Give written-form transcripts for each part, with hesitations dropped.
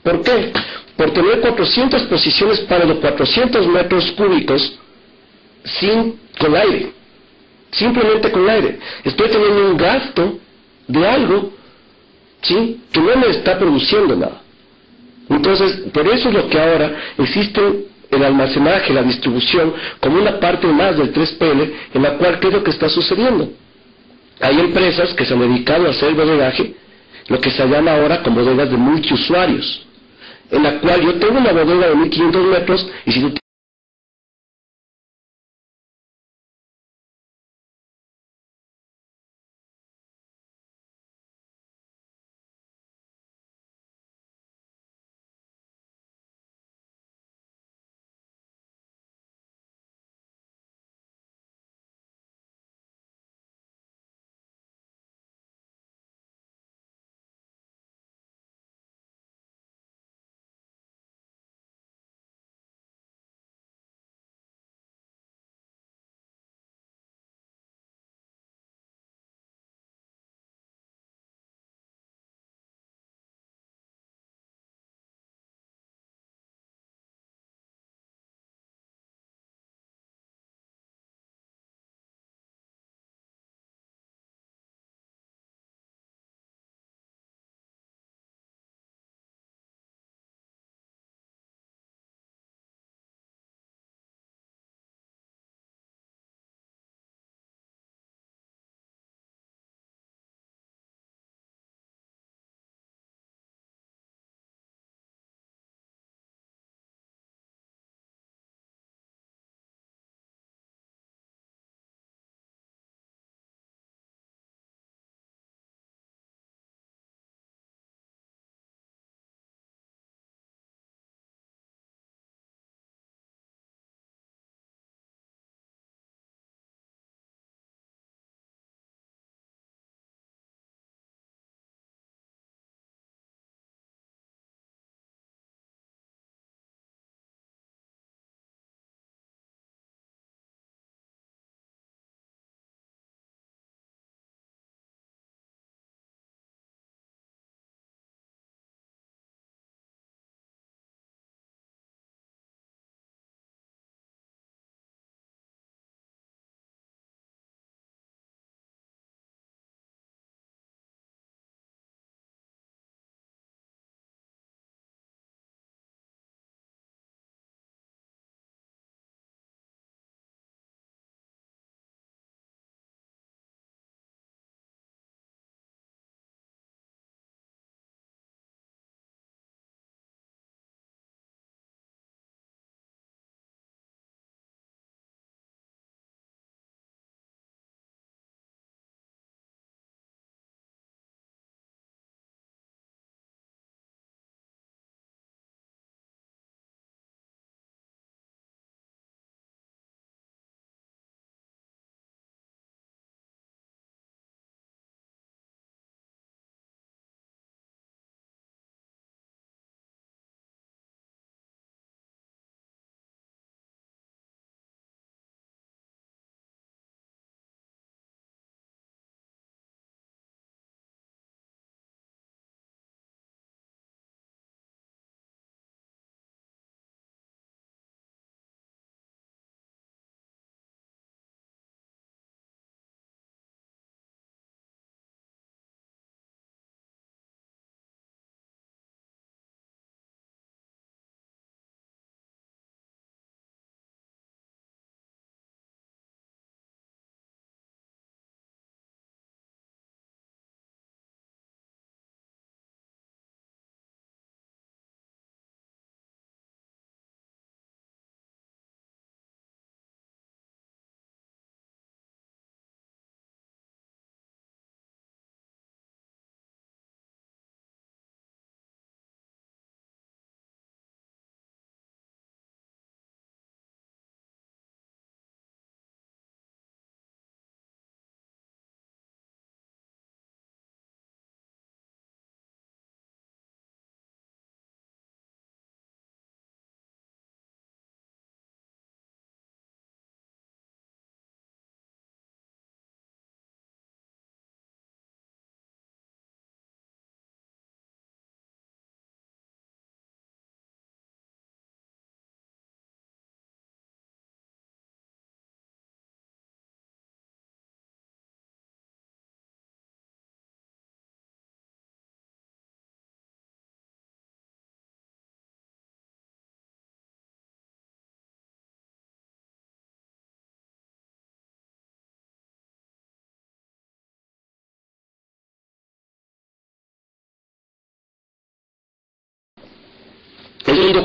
¿Por qué? Por tener 400 posiciones para los 400 metros cúbicos con aire, simplemente con aire. Estoy teniendo un gasto de algo, ¿sí?, que no me está produciendo nada. Entonces, por eso es lo que ahora existe el almacenaje, la distribución, como una parte más del 3PL, en la cual, ¿qué es lo que está sucediendo? Hay empresas que se han dedicado a hacer bodegaje, lo que se llama ahora con bodegas de multiusuarios, en la cual yo tengo una bodega de 1500 metros, y si tú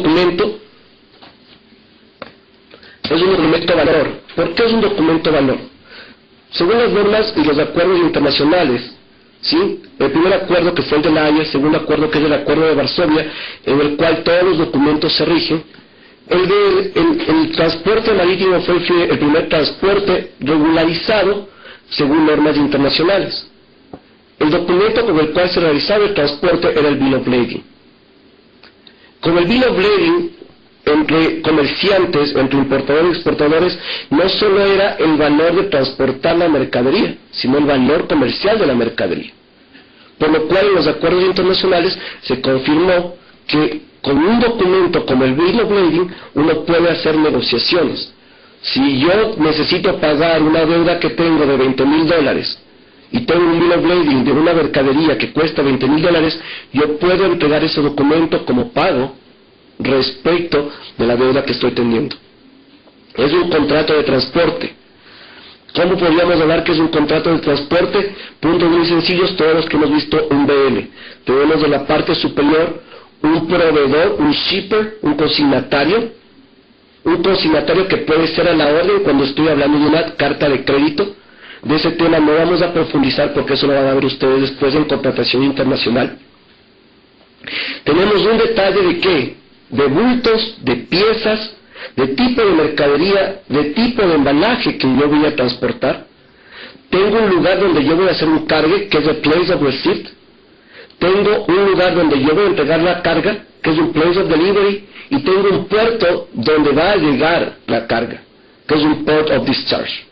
documento valor. ¿Por qué es un documento valor? Según las normas y los acuerdos internacionales, ¿sí? El primer acuerdo, que fue el de La Haya, el segundo acuerdo, que es el acuerdo de Varsovia, en el cual todos los documentos se rigen, el transporte marítimo fue el primer transporte regularizado según normas internacionales. El documento con el cual se realizaba el transporte era el Bill of Lading. Con el Bill of Lading, entre comerciantes, entre importadores y exportadores, no solo era el valor de transportar la mercadería, sino el valor comercial de la mercadería. Por lo cual en los acuerdos internacionales se confirmó que con un documento como el Bill of Lading uno puede hacer negociaciones. Si yo necesito pagar una deuda que tengo de $20,000 y tengo un Bill of Lading de una mercadería que cuesta $20,000, yo puedo entregar ese documento como pago respecto de la deuda que estoy teniendo. Es un contrato de transporte. ¿Cómo podríamos hablar que es un contrato de transporte? Puntos muy sencillos, todos los que hemos visto un BL. Tenemos en la parte superior un proveedor, un shipper, un consignatario que puede ser a la orden cuando estoy hablando de una carta de crédito. De ese tema no vamos a profundizar porque eso lo van a ver ustedes después en contratación internacional. Tenemos un detalle de ¿qué? De bultos, de piezas, de tipo de mercadería, de tipo de embalaje que yo voy a transportar. Tengo un lugar donde yo voy a hacer un cargue, que es el place of receipt. Tengo un lugar donde yo voy a entregar la carga, que es un place of delivery, y tengo un puerto donde va a llegar la carga, que es un port of discharge.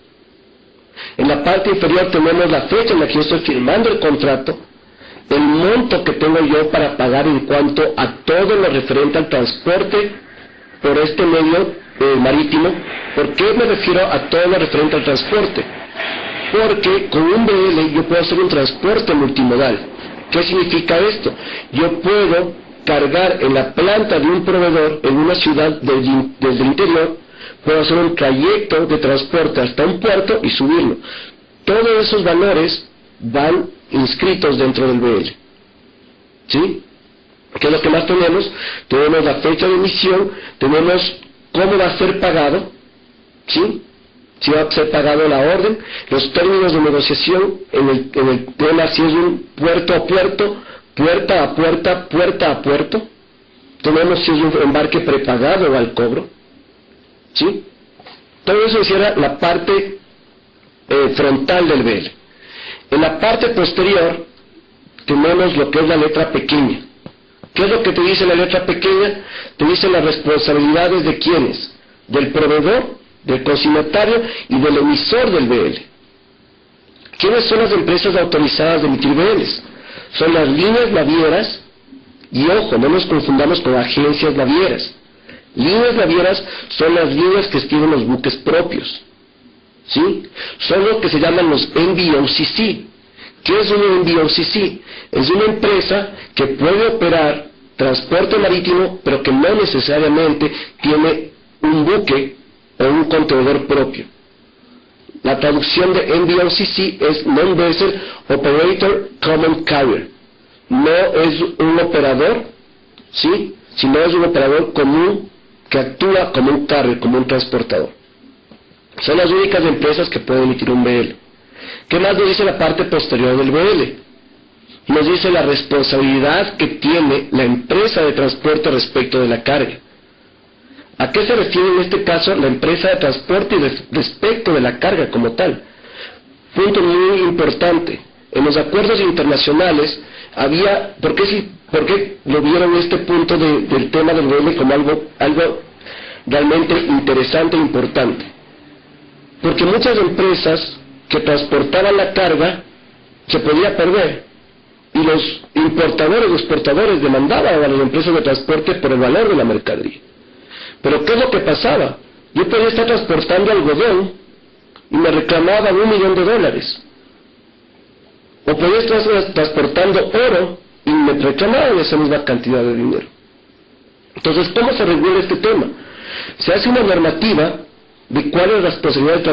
En la parte inferior tenemos la fecha en la que yo estoy firmando el contrato, el monto que tengo yo para pagar en cuanto a todo lo referente al transporte por este medio marítimo. ¿Por qué me refiero a todo lo referente al transporte? Porque con un BL yo puedo hacer un transporte multimodal. ¿Qué significa esto? Yo puedo cargar en la planta de un proveedor en una ciudad desde el interior, puedo hacer un trayecto de transporte hasta un puerto y subirlo. Todos esos valores van inscritos dentro del BL. ¿Sí? ¿Qué es lo que más tenemos? Tenemos la fecha de emisión, tenemos cómo va a ser pagado, ¿sí? Si va a ser pagado la orden, los términos de negociación, en el tema si es un puerto a puerto, puerta a puerta, puerta a puerto. Tenemos si es un embarque prepagado o al cobro, ¿sí? Todo eso era la parte frontal del BL. En la parte posterior tenemos lo que es la letra pequeña. ¿Qué es lo que te dice la letra pequeña? Te dice las responsabilidades de quiénes, del proveedor, del consignatario y del emisor del BL. ¿Quiénes son las empresas autorizadas de emitir BLs? Son las líneas navieras, y ojo, no nos confundamos con agencias navieras. Líneas navieras son las líneas que tienen los buques propios, ¿sí? Son lo que se llaman los NVOCC. ¿Qué es un NVOCC? Es una empresa que puede operar transporte marítimo, pero que no necesariamente tiene un buque o un contenedor propio. La traducción de NVOCC es Non-Vessel Operator Common Carrier. No es un operador, ¿sí?, sino es un operador común que actúa como un carrier, como un transportador. Son las únicas empresas que pueden emitir un BL. ¿Qué más nos dice la parte posterior del BL? Nos dice la responsabilidad que tiene la empresa de transporte respecto de la carga. ¿A qué se refiere en este caso la empresa de transporte respecto de la carga como tal? Punto muy importante. En los acuerdos internacionales había... ¿Por qué lo vieron este punto del tema del BL como algo realmente interesante e importante? Porque muchas empresas que transportaban la carga se podía perder, y los importadores o exportadores demandaban a las empresas de transporte por el valor de la mercadería. Pero ¿qué es lo que pasaba? Yo podía estar transportando algodón y me reclamaban $1,000,000, o podía estar transportando oro y me reclamaban esa misma cantidad de dinero. Entonces, ¿cómo se regula este tema? Se hace una normativa de cuál es la responsabilidad del